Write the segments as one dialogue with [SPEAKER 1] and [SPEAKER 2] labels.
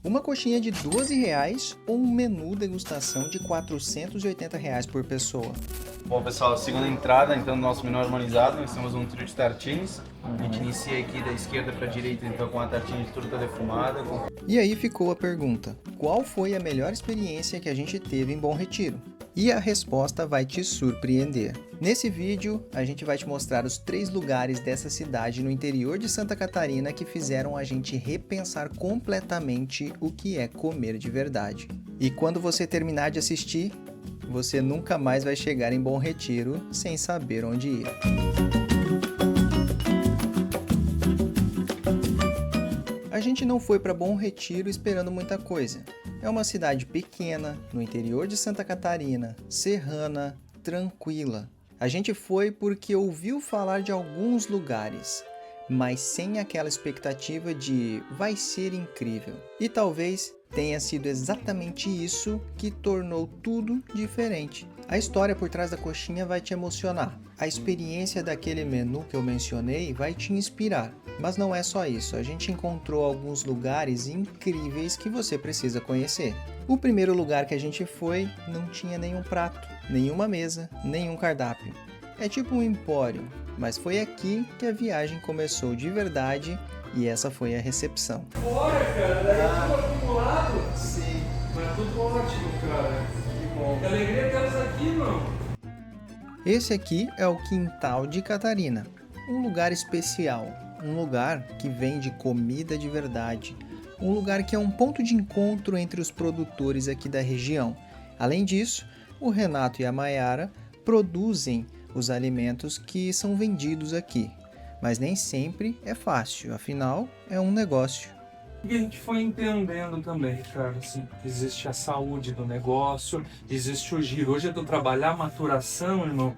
[SPEAKER 1] Uma coxinha de R$ 12 ou um menu degustação de R$ 480 por pessoa?
[SPEAKER 2] Bom, pessoal, segunda entrada, então, do nosso menu harmonizado, nós temos um trio de tartines. A gente inicia aqui da esquerda para a direita, então, com a tartinha de truta defumada.
[SPEAKER 1] E aí ficou a pergunta: qual foi a melhor experiência que a gente teve em Bom Retiro? E a resposta vai te surpreender. Nesse vídeo, a gente vai te mostrar os 3 lugares dessa cidade no interior de Santa Catarina que fizeram a gente repensar completamente o que é comer de verdade. E quando você terminar de assistir, você nunca mais vai chegar em Bom Retiro sem saber onde ir. A gente não foi para Bom Retiro esperando muita coisa. É uma cidade pequena, no interior de Santa Catarina, serrana, tranquila. A gente foi porque ouviu falar de alguns lugares, mas sem aquela expectativa de vai ser incrível. E talvez tenha sido exatamente isso que tornou tudo diferente. A história por trás da coxinha vai te emocionar. A experiência daquele menu que eu mencionei vai te inspirar. Mas não é só isso, a gente encontrou alguns lugares incríveis que você precisa conhecer. O primeiro lugar que a gente foi não tinha nenhum prato, nenhuma mesa, nenhum cardápio. É tipo um empório, mas foi aqui que a viagem começou de verdade e essa foi a recepção.
[SPEAKER 3] Bora, cara, daí é tudo acumulado.
[SPEAKER 1] Sim.
[SPEAKER 3] Mas tudo ótimo, cara. Que bom. Que alegria temos aqui, irmão.
[SPEAKER 1] Esse aqui é o Quintal de Catarina, um lugar especial, um lugar que vende comida de verdade, um lugar que é um ponto de encontro entre os produtores aqui da região. Além disso, o Renato e a Maiara produzem os alimentos que são vendidos aqui, mas nem sempre é fácil, afinal é um negócio.
[SPEAKER 3] E a gente foi entendendo também, cara, assim, existe a saúde do negócio, existe o giro. Hoje é do trabalhar a maturação, irmão,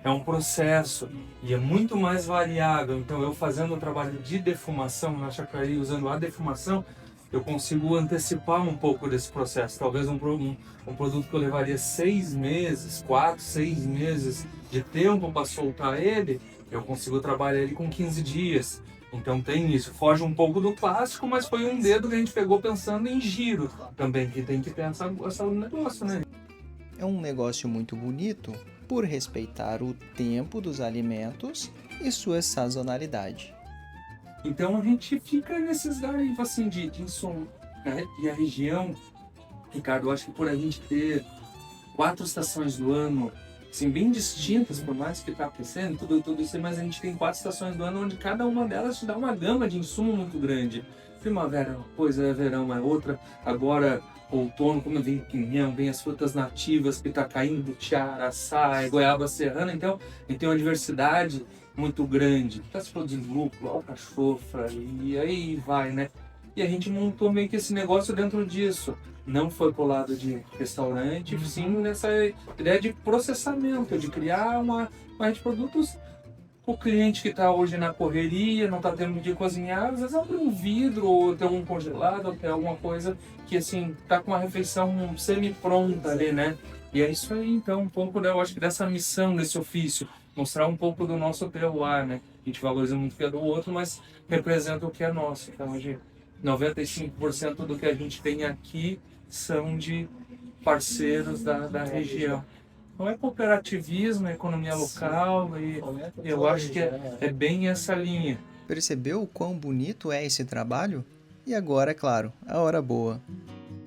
[SPEAKER 3] é um processo e é muito mais variável. Então eu fazendo o trabalho de defumação na Chacaí, usando a defumação, eu consigo antecipar um pouco desse processo. Talvez um produto que eu levaria 6 meses, 4, 6 meses de tempo para soltar ele, eu consigo trabalhar ele com 15 dias. Então tem isso, foge um pouco do clássico, mas foi um dedo que a gente pegou pensando em giro também, que tem que pensar no negócio, né?
[SPEAKER 1] É um negócio muito bonito por respeitar o tempo dos alimentos e sua sazonalidade.
[SPEAKER 3] Então a gente fica nesses daí, assim, de insumo, né? E a região, Ricardo, eu acho que por a gente ter 4 estações do ano, assim, bem distintas, por mais que está aquecendo, tudo isso, mas a gente tem 4 estações do ano onde cada uma delas te dá uma gama de insumo muito grande. Primavera é uma coisa, verão é outra, agora outono, como vem pinhão, vem as frutas nativas, pitacaína, butiá, araçá, goiaba serrana, então a gente tem uma diversidade muito grande. Está se produzindo lúpulo, alcachofra, e aí vai, né? E a gente montou meio que esse negócio dentro disso. Não foi pro lado de restaurante, sim nessa ideia de processamento, de criar uma rede de produtos. O cliente que está hoje na correria, não está tendo de cozinhar, às vezes abre um vidro, ou tem um congelado, ou tem alguma coisa que assim, tá com uma refeição semi-pronta ali, né? E é isso aí, então, um pouco, né, eu acho que dessa missão, desse ofício, mostrar um pouco do nosso terroir, né? A gente valoriza muito o que é do outro, mas representa o que é nosso. Então, hoje, 95% do que a gente tem aqui são de parceiros da região. Não é cooperativismo, é economia local, e eu acho que é bem essa linha.
[SPEAKER 1] Percebeu o quão bonito é esse trabalho? E agora, é claro, a hora boa.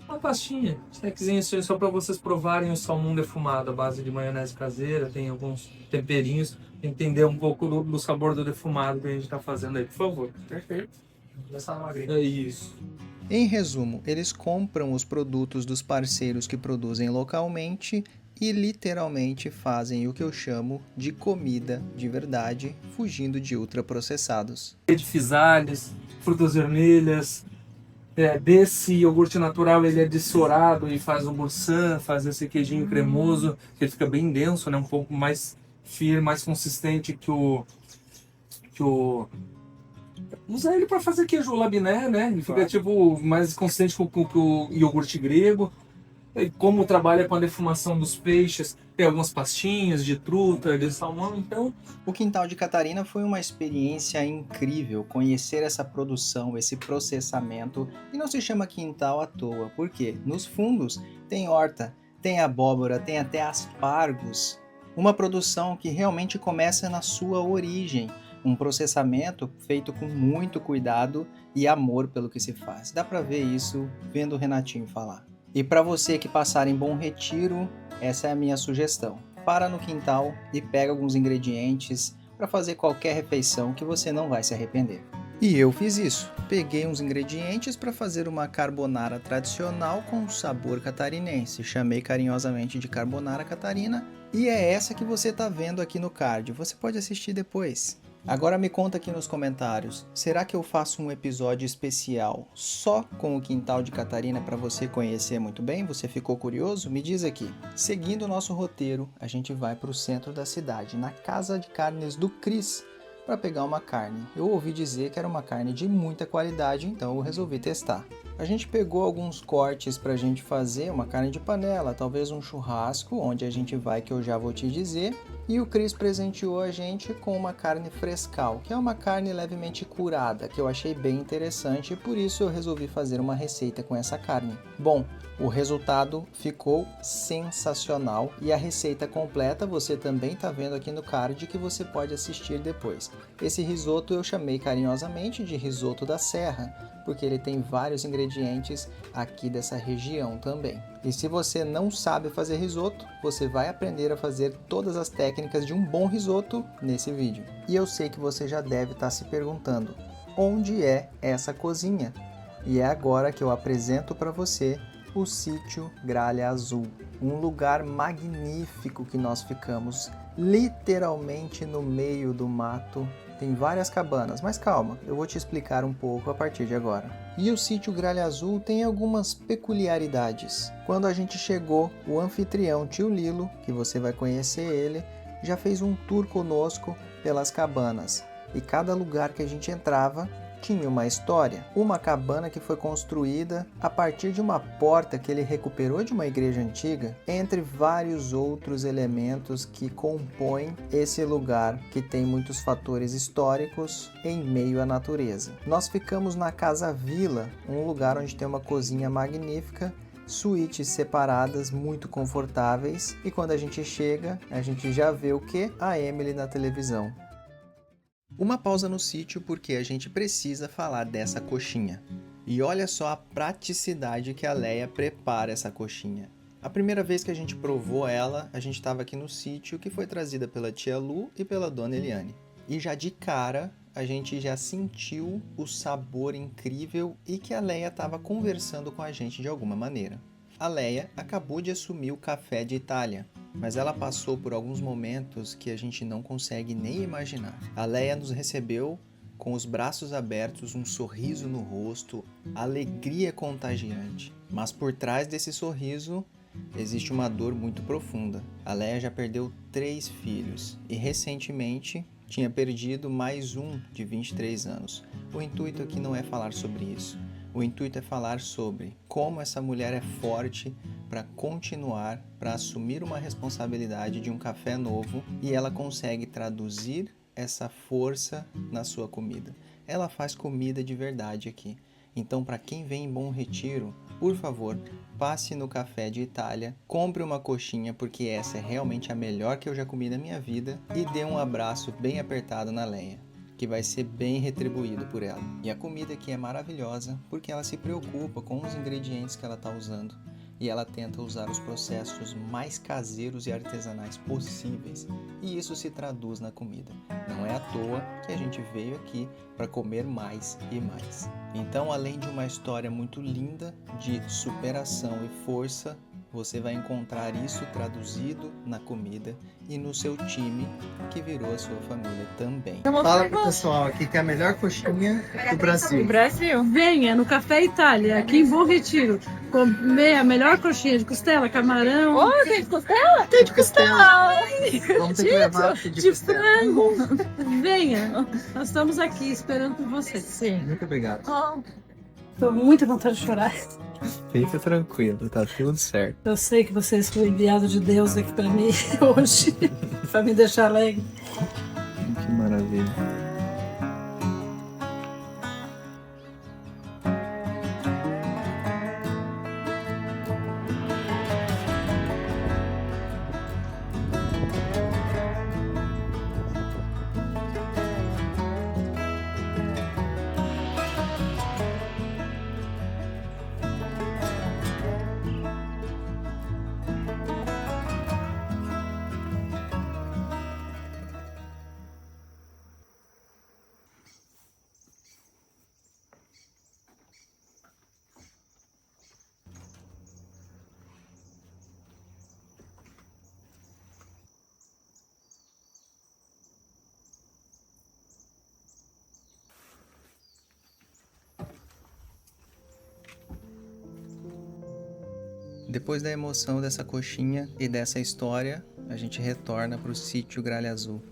[SPEAKER 3] Uma pastinha, snackzinho só para vocês provarem o salmão defumado, à base de maionese caseira, tem alguns temperinhos, entender um pouco do sabor do defumado que a gente está fazendo aí, por favor. Perfeito. É isso.
[SPEAKER 1] Em resumo, eles compram os produtos dos parceiros que produzem localmente e literalmente fazem o que eu chamo de comida de verdade, fugindo de ultraprocessados.
[SPEAKER 3] De fisales, frutas vermelhas, desse iogurte natural ele é dessorado e faz o burçan, faz esse queijinho cremoso, que ele fica bem denso, né? Um pouco mais firme, mais consistente que o usa ele para fazer queijo labiné, né? Ele fica tipo mais consistente que o iogurte grego. como trabalha com a defumação dos peixes, tem algumas pastinhas de truta, de salmão, então...
[SPEAKER 1] O Quintal de Catarina foi uma experiência incrível conhecer essa produção, esse processamento, e não se chama quintal à toa, porque nos fundos tem horta, tem abóbora, tem até aspargos, uma produção que realmente começa na sua origem, um processamento feito com muito cuidado e amor pelo que se faz. Dá para ver isso vendo o Renatinho falar. E para você que passar em Bom Retiro, essa é a minha sugestão. Para no quintal e pega alguns ingredientes para fazer qualquer refeição que você não vai se arrepender. E eu fiz isso. Peguei uns ingredientes para fazer uma carbonara tradicional com sabor catarinense. Chamei carinhosamente de Carbonara Catarina e é essa que você está vendo aqui no card. Você pode assistir depois. Agora me conta aqui nos comentários, será que eu faço um episódio especial só com o Quintal de Catarina para você conhecer muito bem? Você ficou curioso? Me diz aqui. Seguindo o nosso roteiro, a gente vai para o centro da cidade, na Casa de Carnes do Cris, para pegar uma carne. Eu ouvi dizer que era uma carne de muita qualidade, então eu resolvi testar. A gente pegou alguns cortes para a gente fazer uma carne de panela, talvez um churrasco, onde a gente vai que eu já vou te dizer. E o Cris presenteou a gente com uma carne frescal, que é uma carne levemente curada, que eu achei bem interessante e por isso eu resolvi fazer uma receita com essa carne. Bom, o resultado ficou sensacional e a receita completa você também está vendo aqui no card que você pode assistir depois. Esse risoto eu chamei carinhosamente de risoto da serra, porque ele tem vários ingredientes aqui dessa região também. E se você não sabe fazer risoto, você vai aprender a fazer todas as técnicas de um bom risoto nesse vídeo. E eu sei que você já deve estar se perguntando, onde é essa cozinha? E é agora que eu apresento para você o Sítio Gralha Azul, um lugar magnífico que nós ficamos literalmente no meio do mato. Tem várias cabanas, mas calma, eu vou te explicar um pouco a partir de agora. E o Sítio Gralha Azul tem algumas peculiaridades. Quando a gente chegou, o anfitrião Tio Lilo, que você vai conhecer ele, já fez um tour conosco pelas cabanas. E cada lugar que a gente entrava tinha uma história. Uma cabana que foi construída a partir de uma porta que ele recuperou de uma igreja antiga, entre vários outros elementos que compõem esse lugar que tem muitos fatores históricos em meio à natureza. Nós ficamos na Casa Vila, um lugar onde tem uma cozinha magnífica, suítes separadas muito confortáveis, e quando a gente chega, a gente já vê o que? A Emily na televisão. Uma pausa no sítio porque a gente precisa falar dessa coxinha. E olha só a praticidade que a Leia prepara essa coxinha. A primeira vez que a gente provou ela, a gente estava aqui no sítio, que foi trazida pela tia Lu e pela dona Eliane. E já de cara, a gente já sentiu o sabor incrível e que a Leia estava conversando com a gente de alguma maneira. A Leia acabou de assumir o Café de Itália, mas ela passou por alguns momentos que a gente não consegue nem imaginar. A Leia nos recebeu com os braços abertos, um sorriso no rosto, alegria contagiante. Mas por trás desse sorriso existe uma dor muito profunda. A Leia já perdeu 3 filhos e recentemente tinha perdido mais um de 23 anos. O intuito aqui não é falar sobre isso. O intuito é falar sobre como essa mulher é forte para continuar, para assumir uma responsabilidade de um café novo e ela consegue traduzir essa força na sua comida. Ela faz comida de verdade aqui. Então, para quem vem em Bom Retiro, por favor, passe no Café de Itália, compre uma coxinha, porque essa é realmente a melhor que eu já comi na minha vida, e dê um abraço bem apertado na Leia, que vai ser bem retribuído por ela. E a comida aqui é maravilhosa porque ela se preocupa com os ingredientes que ela está usando e ela tenta usar os processos mais caseiros e artesanais possíveis, e isso se traduz na comida. Não é à toa que a gente veio aqui para comer mais e mais. Então, além de uma história muito linda de superação e força, você vai encontrar isso traduzido na comida e no seu time, que virou a sua família também. Fala pro pessoal aqui que é a melhor coxinha do Brasil.
[SPEAKER 4] Do Brasil. Venha no Café Itália, aqui em Bom Retiro, comer a melhor coxinha de costela, camarão.
[SPEAKER 5] Oh, tem de costela?
[SPEAKER 1] Tem de costela. Vamos ter que levar de costela.
[SPEAKER 4] Frango. Venha, nós estamos aqui esperando por você.
[SPEAKER 5] Sim.
[SPEAKER 1] Muito obrigado.
[SPEAKER 5] Oh.
[SPEAKER 4] Tô muito vontade de chorar.
[SPEAKER 1] Fica tranquilo, tá tudo certo.
[SPEAKER 4] Eu sei que vocês foram enviados de Deus aqui para mim hoje, para me deixar alegre.
[SPEAKER 1] Que maravilha. Depois da emoção dessa coxinha e dessa história, a gente retorna para o sítio Gralha Azul.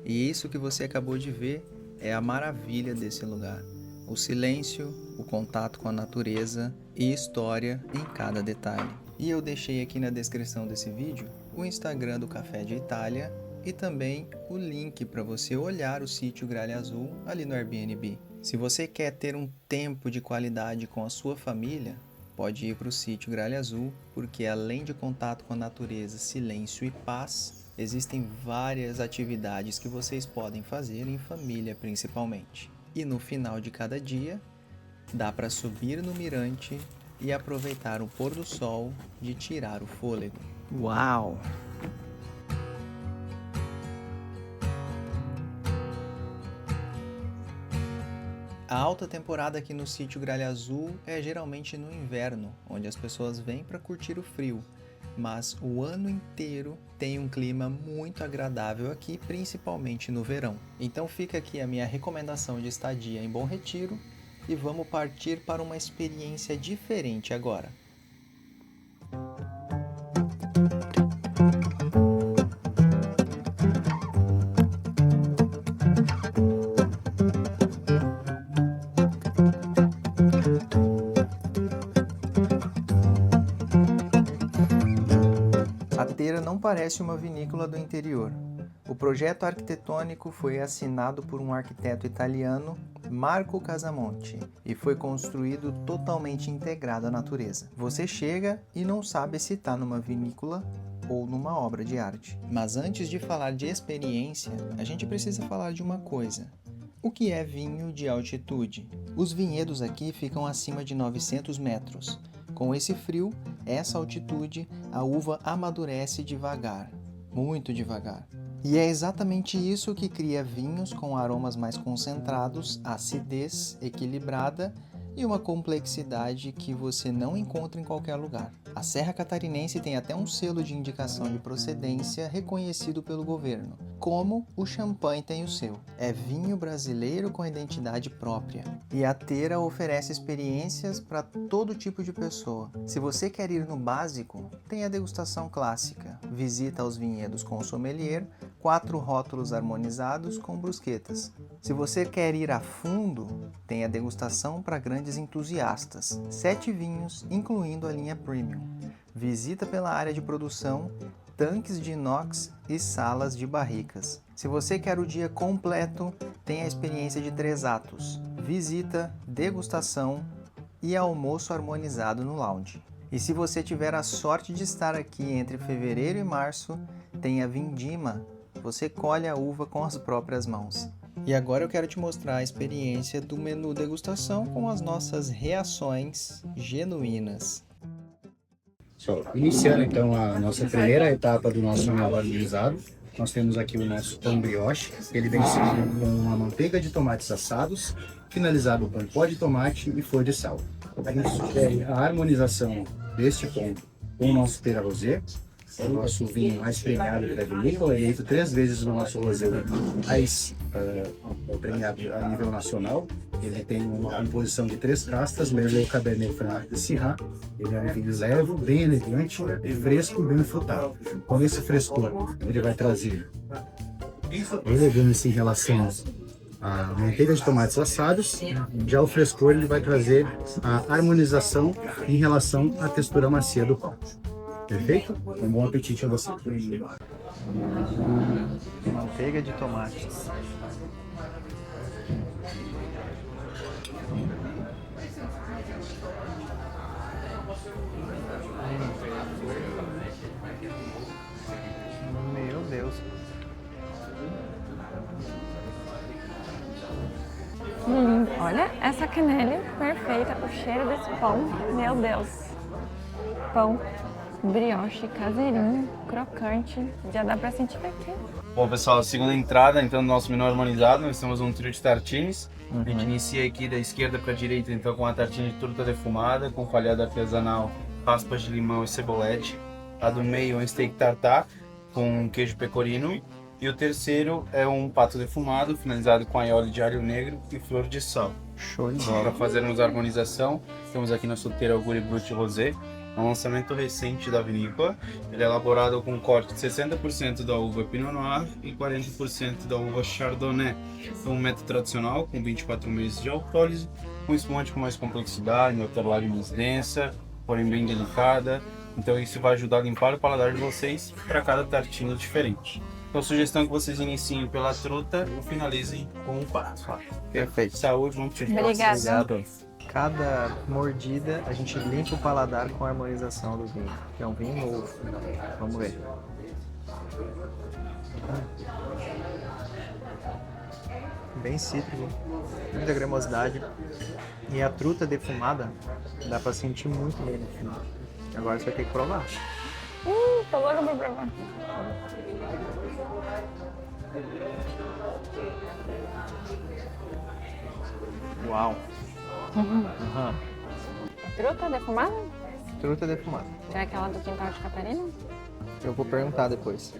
[SPEAKER 1] E isso que você acabou de ver é a maravilha desse lugar. O silêncio, o contato com a natureza e história em cada detalhe. E eu deixei aqui na descrição desse vídeo o Instagram do Café de Itália e também o link para você olhar o sítio Gralha Azul ali no Airbnb. Se você quer ter um tempo de qualidade com a sua família, pode ir para o sítio Gralha Azul, porque além de contato com a natureza, silêncio e paz, existem várias atividades que vocês podem fazer em família principalmente. E no final de cada dia, dá para subir no mirante e aproveitar o pôr do sol de tirar o fôlego. Uau! A alta temporada aqui no sítio Gralha Azul é geralmente no inverno, onde as pessoas vêm para curtir o frio, mas o ano inteiro tem um clima muito agradável aqui, principalmente no verão. Então fica aqui a minha recomendação de estadia em Bom Retiro e vamos partir para uma experiência diferente agora. A Tera não parece uma vinícola do interior. O projeto arquitetônico foi assinado por um arquiteto italiano, Marco Casamonte, e foi construído totalmente integrado à natureza. Você chega e não sabe se está numa vinícola ou numa obra de arte. Mas antes de falar de experiência, a gente precisa falar de uma coisa. O que é vinho de altitude? Os vinhedos aqui ficam acima de 900 metros. Com esse frio, essa altitude, a uva amadurece devagar, muito devagar. E é exatamente isso que cria vinhos com aromas mais concentrados, acidez equilibrada e uma complexidade que você não encontra em qualquer lugar. A Serra Catarinense tem até um selo de indicação de procedência reconhecido pelo governo, como o champanhe tem o seu. É vinho brasileiro com identidade própria. E a Tera oferece experiências para todo tipo de pessoa. Se você quer ir no básico, tem a degustação clássica, visita aos vinhedos com o sommelier, 4 rótulos harmonizados com brusquetas. Se você quer ir a fundo, tem a degustação para grandes entusiastas, 7 vinhos, incluindo a linha Premium. Visita pela área de produção, tanques de inox e salas de barricas. Se você quer o dia completo, tem a experiência de 3 atos, visita, degustação e almoço harmonizado no lounge. E se você tiver a sorte de estar aqui entre fevereiro e março, tem a vindima, você colhe a uva com as próprias mãos. E agora eu quero te mostrar a experiência do menu degustação com as nossas reações genuínas.
[SPEAKER 5] Iniciando então a nossa primeira etapa do nosso mel harmonizado, nós temos aqui o nosso pão brioche. Ele vem servido com uma manteiga de tomates assados, finalizado com pó de tomate e flor de sal. A gente sugere a harmonização deste pão com o nosso Tera Rosé, o nosso vinho mais premiado da vinícola, eleito 3 vezes no nosso rosé mais premiado a nível nacional. Ele tem uma composição de 3 castas, Merlot, Cabernet Franc e Syrah. Ele é um vinho leve, bem elegante, fresco, bem frutado. Com esse frescor, ele vai trazer elegância em relação a manteiga de tomates assados. Já o frescor ele vai trazer a harmonização em relação à textura macia do pão. Perfeito? Um bom apetite a você.
[SPEAKER 1] Manteiga de tomate. Meu Deus.
[SPEAKER 6] Olha essa quenelle perfeita, o cheiro desse pão, meu Deus. Pão brioche caseirinho, crocante, já dá pra sentir daqui.
[SPEAKER 2] Bom, pessoal, segunda entrada, então, do nosso menu harmonizado, nós temos um trio de tartines. A gente inicia aqui da esquerda para a direita, então, com a tartine de truta defumada, com coalhada artesanal, raspas de limão e cebolete. A do meio é um steak tartar, com queijo pecorino. E o terceiro é um pato defumado, finalizado com aioli de alho negro e flor de sal.
[SPEAKER 1] Show de
[SPEAKER 2] Para
[SPEAKER 1] bola.
[SPEAKER 2] fazermos a harmonização, temos aqui na solteira Augury Brut Rosé, é um lançamento recente da vinícola. Ele é elaborado com um corte de 60% da uva Pinot Noir e 40% da uva Chardonnay. É um método tradicional, com 24 meses de autólise, com espumante com mais complexidade, uma outorlagem mais densa, porém bem delicada. Então isso vai ajudar a limpar o paladar de vocês para cada tartinho diferente. Então, sugestão que vocês iniciem pela truta e finalizem com o pato.
[SPEAKER 1] Perfeito.
[SPEAKER 2] Saúde, vamos te
[SPEAKER 6] Obrigada.
[SPEAKER 1] Obrigado. Cada mordida a gente limpa o paladar com a harmonização do vinho, que é um vinho novo. Vamos ver. Bem cítrico, muita cremosidade. E a truta defumada dá pra sentir muito bem no fim. Agora você vai ter que provar.
[SPEAKER 6] Tô louca pra provar.
[SPEAKER 1] Uau! Aham.
[SPEAKER 6] Truta defumada?
[SPEAKER 1] Truta defumada.
[SPEAKER 6] Já é aquela do quintal de Catarina?
[SPEAKER 1] Eu vou perguntar depois.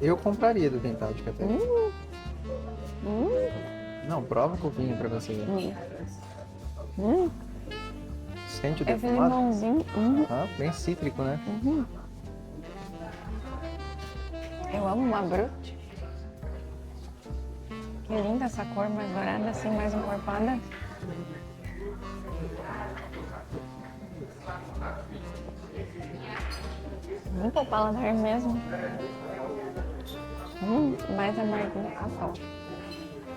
[SPEAKER 1] Eu compraria do Quintal de Catarina. Não, prova com o vinho pra você ver. Sente o
[SPEAKER 6] Esse
[SPEAKER 1] defumado?
[SPEAKER 6] limãozinho.
[SPEAKER 1] Ah, bem cítrico, né?
[SPEAKER 6] Eu amo uma brute. Que linda essa cor mais dourada, assim, mais encorpada. Limpa o paladar mesmo. Mais amarguinho. Ah, só.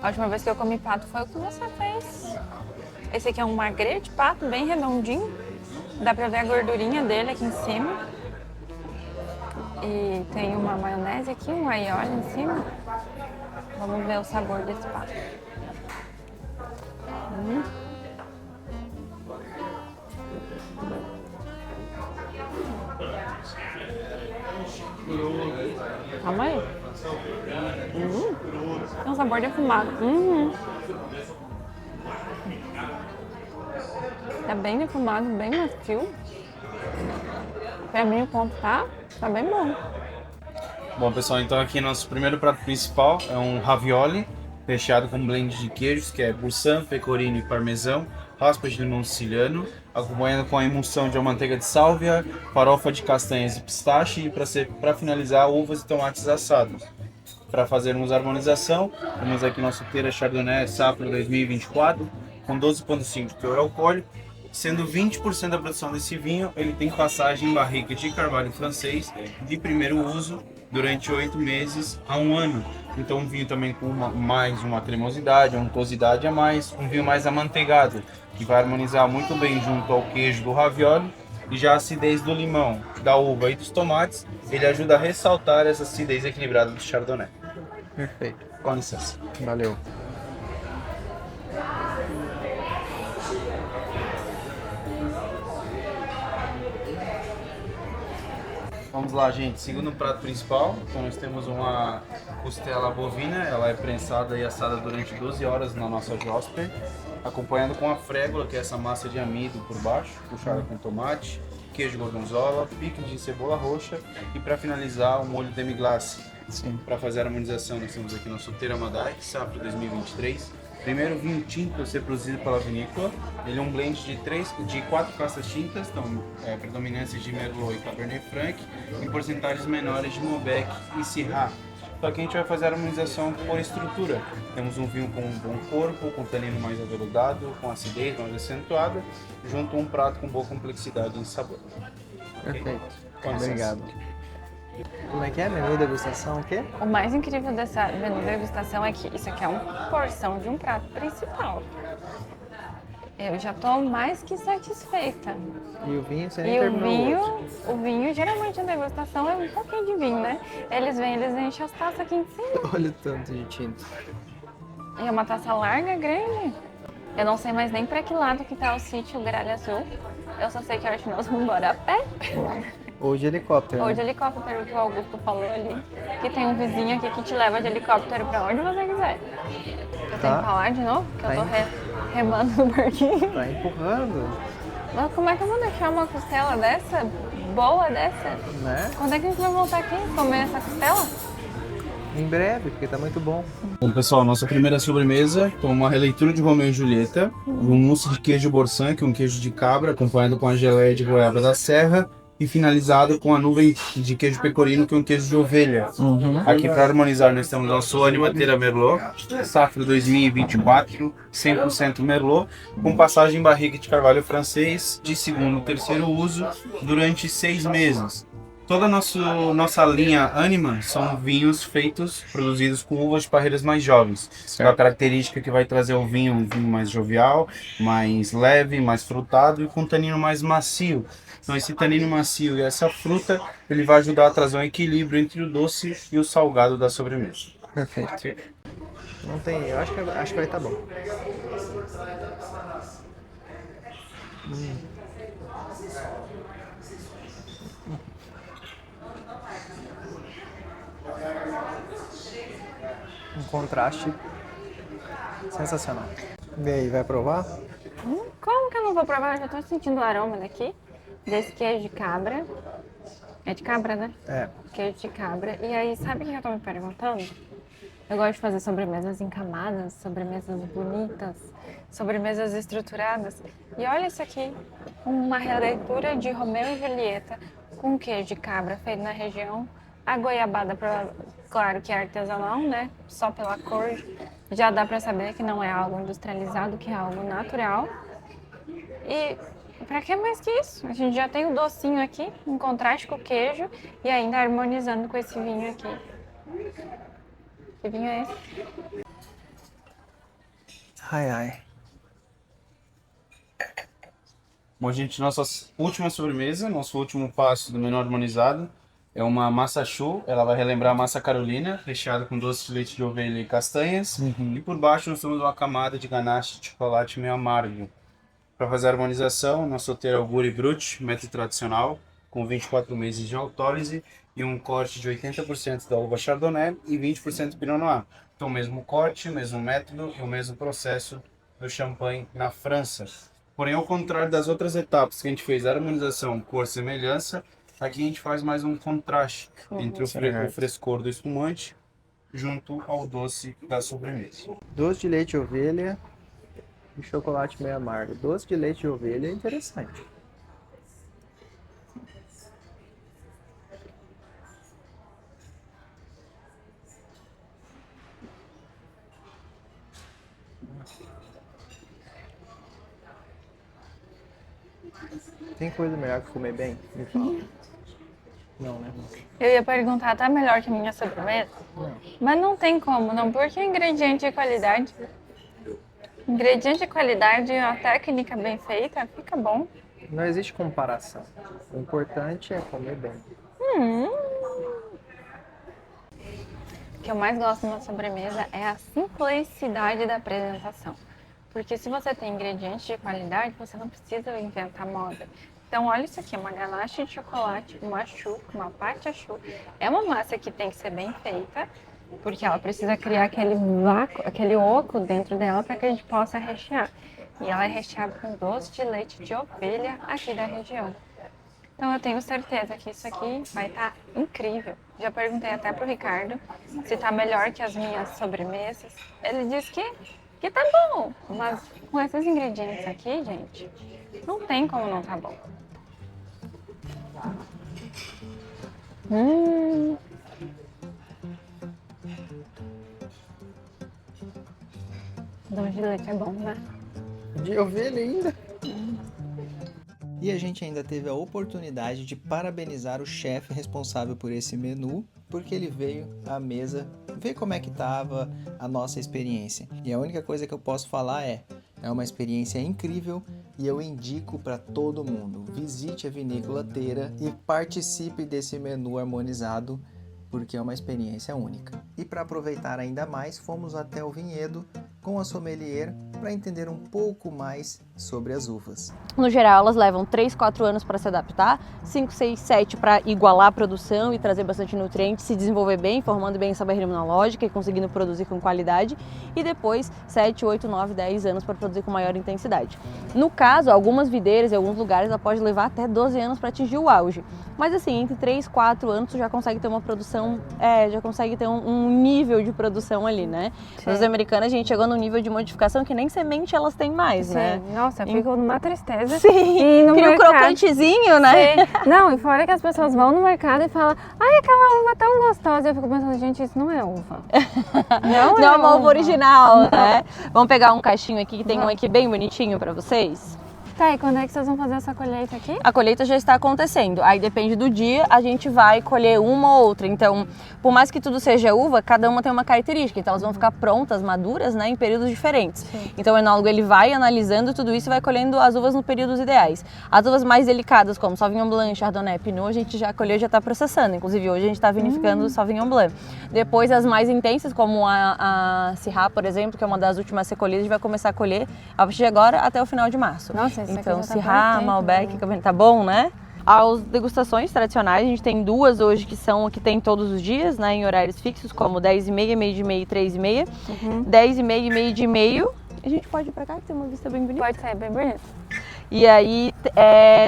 [SPEAKER 6] A última vez que eu comi pato foi o que você fez. Esse aqui é um magret de pato, bem redondinho. Dá pra ver a gordurinha dele aqui em cima. E tem uma maionese aqui, um aioli em cima. Vamos ver o sabor desse pato. Calma aí. Tem um sabor defumado. Tá bem defumado, bem macio. Pra mim o ponto tá bem bom.
[SPEAKER 2] Bom, pessoal, então aqui nosso primeiro prato principal é um ravioli recheado com um blend de queijos, que é Boursin, pecorino e parmesão, raspas de limão siciliano, acompanhando com a emulsão de uma manteiga de sálvia, farofa de castanhas e pistache e para finalizar, uvas e tomates assados. Para fazermos a harmonização, temos aqui nosso Teira Chardonnay Safra 2024 com 12,5 de teor alcoólico, sendo 20% da produção desse vinho, ele tem passagem em barrica de carvalho francês de primeiro uso durante 8 meses a 1 ano. Então um vinho também com mais uma cremosidade, uma untuosidade a mais, um vinho mais amanteigado, que vai harmonizar muito bem junto ao queijo do ravioli. E já a acidez do limão, da uva e dos tomates, ele ajuda a ressaltar essa acidez equilibrada do Chardonnay.
[SPEAKER 1] Perfeito.
[SPEAKER 2] Com licença.
[SPEAKER 1] Valeu.
[SPEAKER 2] Vamos lá, gente. Segundo prato principal, então nós temos uma costela bovina. Ela é prensada e assada durante 12 horas na nossa Josper, acompanhando com a frégola, que é essa massa de amido por baixo, puxada com tomate, queijo gorgonzola, picles de cebola roxa e para finalizar o molho demi-glace.
[SPEAKER 1] Sim.
[SPEAKER 2] Para fazer a harmonização, nós temos aqui nosso Teira Madai, Safra 2023. Primeiro vinho tinto a ser produzido pela vinícola. Ele é um blend de 4 castas tintas, então predominâncias de Merlot e Cabernet Franc, em porcentagens menores de Malbec e Syrah. Só que a gente vai fazer a harmonização por estrutura. Temos um vinho com um bom corpo, com tanino mais aveludado, com acidez mais acentuada, junto a um prato com boa complexidade em sabor.
[SPEAKER 1] Perfeito.
[SPEAKER 2] Com licença.
[SPEAKER 1] Obrigado. Como é que é? Menu degustação o quê?
[SPEAKER 6] O mais incrível dessa menu degustação é que isso aqui é uma porção de um prato principal. Eu já tô mais que satisfeita.
[SPEAKER 1] E o vinho você nem
[SPEAKER 6] E
[SPEAKER 1] terminou
[SPEAKER 6] o vinho, geralmente a degustação é um pouquinho de vinho, né? Eles enchem as taças aqui em cima.
[SPEAKER 1] Olha o tanto de tinta.
[SPEAKER 6] E é uma taça larga, grande. Eu não sei mais nem pra que lado que tá o sítio Gralha Azul. Eu só sei que acho que nós vamos embora a pé.
[SPEAKER 1] Ou de helicóptero.
[SPEAKER 6] Ou
[SPEAKER 1] né?
[SPEAKER 6] de helicóptero, que o Augusto falou ali. Que tem um vizinho aqui que te leva de helicóptero pra onde você quiser. Eu tenho que falar de novo? Que eu tô remando o barquinho.
[SPEAKER 1] Tá empurrando,
[SPEAKER 6] Mas como é que eu vou deixar uma costela dessa? Boa dessa?
[SPEAKER 1] né?
[SPEAKER 6] Quando é que a gente vai voltar aqui comer essa costela?
[SPEAKER 1] Em breve, porque tá muito bom.
[SPEAKER 2] Bom, pessoal, nossa primeira sobremesa com uma releitura de Romeu e Julieta, um mousse de queijo Boursin, que é um queijo de cabra, acompanhado com a geleia de goiaba da serra, e finalizado com a nuvem de queijo pecorino, que é um queijo de ovelha. Aqui para harmonizar nós temos nosso Animateira Merlot, safra 2024, 100% Merlot, com passagem em barrica de carvalho francês, de segundo e terceiro uso, durante 6 meses. Toda a nossa linha Anima são vinhos produzidos com uvas de parreiras mais jovens. É a característica que vai trazer um vinho mais jovial, mais leve, mais frutado e com tanino mais macio. Então esse tanino macio e essa fruta, ele vai ajudar a trazer um equilíbrio entre o doce e o salgado da sobremesa.
[SPEAKER 1] Perfeito. Não tem, eu acho que vai estar bom. Um contraste sensacional. E aí, vai provar?
[SPEAKER 6] Como que eu não vou provar? Eu já tô sentindo o aroma daqui, desse queijo de cabra. É de cabra, né?
[SPEAKER 1] É.
[SPEAKER 6] Queijo de cabra. E aí, sabe o que eu tô me perguntando? Eu gosto de fazer sobremesas em camadas, sobremesas bonitas, sobremesas estruturadas. E olha isso aqui, uma releitura de Romeu e Julieta com queijo de cabra feito na região. A goiabada, claro que é artesanal, né? Só pela cor já dá pra saber que não é algo industrializado, que é algo natural. E pra que mais que isso? A gente já tem o docinho aqui, em contraste com o queijo e ainda harmonizando com esse vinho aqui. Que vinho é esse?
[SPEAKER 1] Ai, ai.
[SPEAKER 2] Bom, gente, nossa última sobremesa, nosso último passo do menu harmonizado é uma massa choux. Ela vai relembrar a massa carolina, recheada com doce de leite de ovelha e castanhas. E por baixo nós temos uma camada de ganache de chocolate meio amargo. Para fazer a harmonização, nós vamos ter Augury Brut, método tradicional, com 24 meses de autólise e um corte de 80% da uva Chardonnay e 20% Pinot Noir. Então, o mesmo corte, o mesmo método e o mesmo processo do champanhe na França. Porém, ao contrário das outras etapas que a gente fez, a harmonização, cor, semelhança, aqui a gente faz mais um contraste entre o frescor do espumante junto ao doce da sobremesa.
[SPEAKER 1] Doce de leite de ovelha e chocolate meio amargo. Doce de leite de ovelha é interessante. Tem coisa melhor que comer bem? Me fala. Não, né?
[SPEAKER 6] Eu ia perguntar, tá melhor que a minha sobremesa?
[SPEAKER 1] Não.
[SPEAKER 6] Mas não tem como, não, porque é ingrediente de qualidade. Ingrediente de qualidade e a técnica bem feita, fica bom.
[SPEAKER 1] Não existe comparação. O importante é comer bem.
[SPEAKER 6] O que eu mais gosto na sobremesa é a simplicidade da apresentação. Porque se você tem ingredientes de qualidade, você não precisa inventar moda. Então olha isso aqui, uma ganache de chocolate, uma choux, uma pate choux. É uma massa que tem que ser bem feita, porque ela precisa criar aquele vácuo, aquele oco dentro dela para que a gente possa rechear. E ela é recheada com doce de leite de ovelha aqui da região. Então eu tenho certeza que isso aqui vai estar incrível. Já perguntei até pro Ricardo se tá melhor que as minhas sobremesas. Ele disse que tá bom, mas com esses ingredientes aqui, gente, não tem como não tá bom. Doce de leite é bom, né?
[SPEAKER 1] De ovelha ainda. E a gente ainda teve a oportunidade de parabenizar o chefe responsável por esse menu, porque ele veio à mesa ver como é que estava a nossa experiência. E a única coisa que eu posso falar é uma experiência incrível e eu indico para todo mundo. Visite a Vinícola Teira e participe desse menu harmonizado, porque é uma experiência única. E para aproveitar ainda mais, fomos até o vinhedo com a sommelier para entender um pouco mais sobre as uvas.
[SPEAKER 7] No geral, elas levam 3, 4 anos para se adaptar, 5, 6, 7 para igualar a produção e trazer bastante nutrientes, se desenvolver bem, formando bem essa barreira imunológica e conseguindo produzir com qualidade, e depois 7, 8, 9, 10 anos para produzir com maior intensidade. No caso, algumas videiras em alguns lugares ela pode levar até 12 anos para atingir o auge, mas assim, entre 3, 4 anos tu já consegue ter uma produção, já consegue ter um nível de produção ali, né? Nas americanas a gente chegou num nível de modificação que nem semente elas têm mais, né?
[SPEAKER 6] Nossa, eu fico numa tristeza.
[SPEAKER 7] Sim,
[SPEAKER 6] E no
[SPEAKER 7] cria um
[SPEAKER 6] mercado,
[SPEAKER 7] crocantezinho, né?
[SPEAKER 6] Não, e fora que as pessoas vão no mercado e falam, ai, aquela uva tão gostosa. Eu fico pensando, gente, isso não é uva. Não
[SPEAKER 7] é uma uva
[SPEAKER 6] uva
[SPEAKER 7] original, né? Vamos pegar um caixinho aqui, que tem um aqui bem bonitinho pra vocês.
[SPEAKER 6] Tá, e quando é que vocês vão fazer essa colheita aqui?
[SPEAKER 7] A colheita já está acontecendo, aí depende do dia, a gente vai colher uma ou outra. Então, por mais que tudo seja uva, cada uma tem uma característica, então elas vão ficar prontas, maduras, né, em períodos diferentes.
[SPEAKER 6] Sim.
[SPEAKER 7] Então o enólogo ele vai analisando tudo isso e vai colhendo as uvas nos períodos ideais. As uvas mais delicadas, como Sauvignon Blanc, Chardonnay, Pinot, a gente já colheu e já está processando. Inclusive hoje a gente está vinificando Sauvignon Blanc. Depois as mais intensas, como a Syrah, por exemplo, que é uma das últimas a ser colhidas, a gente vai começar a colher a partir de agora até o final de março.
[SPEAKER 6] Nossa, esse
[SPEAKER 7] então,
[SPEAKER 6] aqui já tá
[SPEAKER 7] Syrah,
[SPEAKER 6] perfeito,
[SPEAKER 7] Malbec,
[SPEAKER 6] né?
[SPEAKER 7] tá bom, né? As degustações tradicionais, a gente tem duas hoje que tem todos os dias, né, em horários fixos, como 10h30, meio de meio e 3h30, 10h30 e meio de meio. A gente pode ir pra cá, que tem uma vista bem bonita.
[SPEAKER 6] Pode ser bem bonito.
[SPEAKER 7] E aí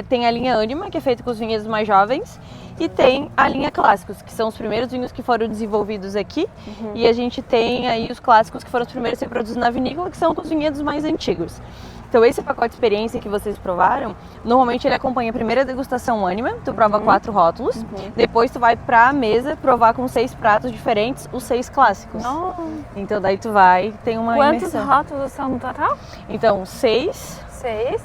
[SPEAKER 7] tem a linha Anima, que é feita com os vinhedos mais jovens, e tem a linha Clássicos, que são os primeiros vinhos que foram desenvolvidos aqui, e a gente tem aí os Clássicos, que foram os primeiros a ser produzidos na vinícola, que são com os vinhedos mais antigos. Então esse pacote de experiência que vocês provaram, normalmente ele acompanha a primeira degustação Anima, tu prova 4 rótulos, depois tu vai pra mesa provar com 6 pratos diferentes, os 6 clássicos. Então daí tu tem uma
[SPEAKER 6] Quantos
[SPEAKER 7] imersão.
[SPEAKER 6] rótulos são no total?
[SPEAKER 7] Então 6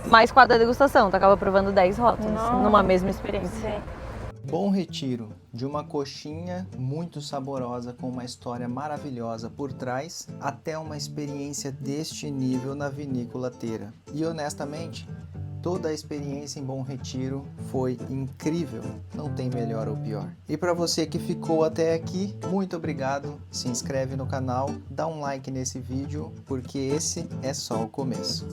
[SPEAKER 7] mais 4 da degustação, tu acaba provando 10 rótulos numa mesma experiência.
[SPEAKER 6] Sim.
[SPEAKER 1] Bom Retiro, de uma coxinha muito saborosa com uma história maravilhosa por trás, até uma experiência deste nível na Vinícola Teira. E honestamente, toda a experiência em Bom Retiro foi incrível, não tem melhor ou pior. E para você que ficou até aqui, muito obrigado, se inscreve no canal, dá um like nesse vídeo, porque esse é só o começo.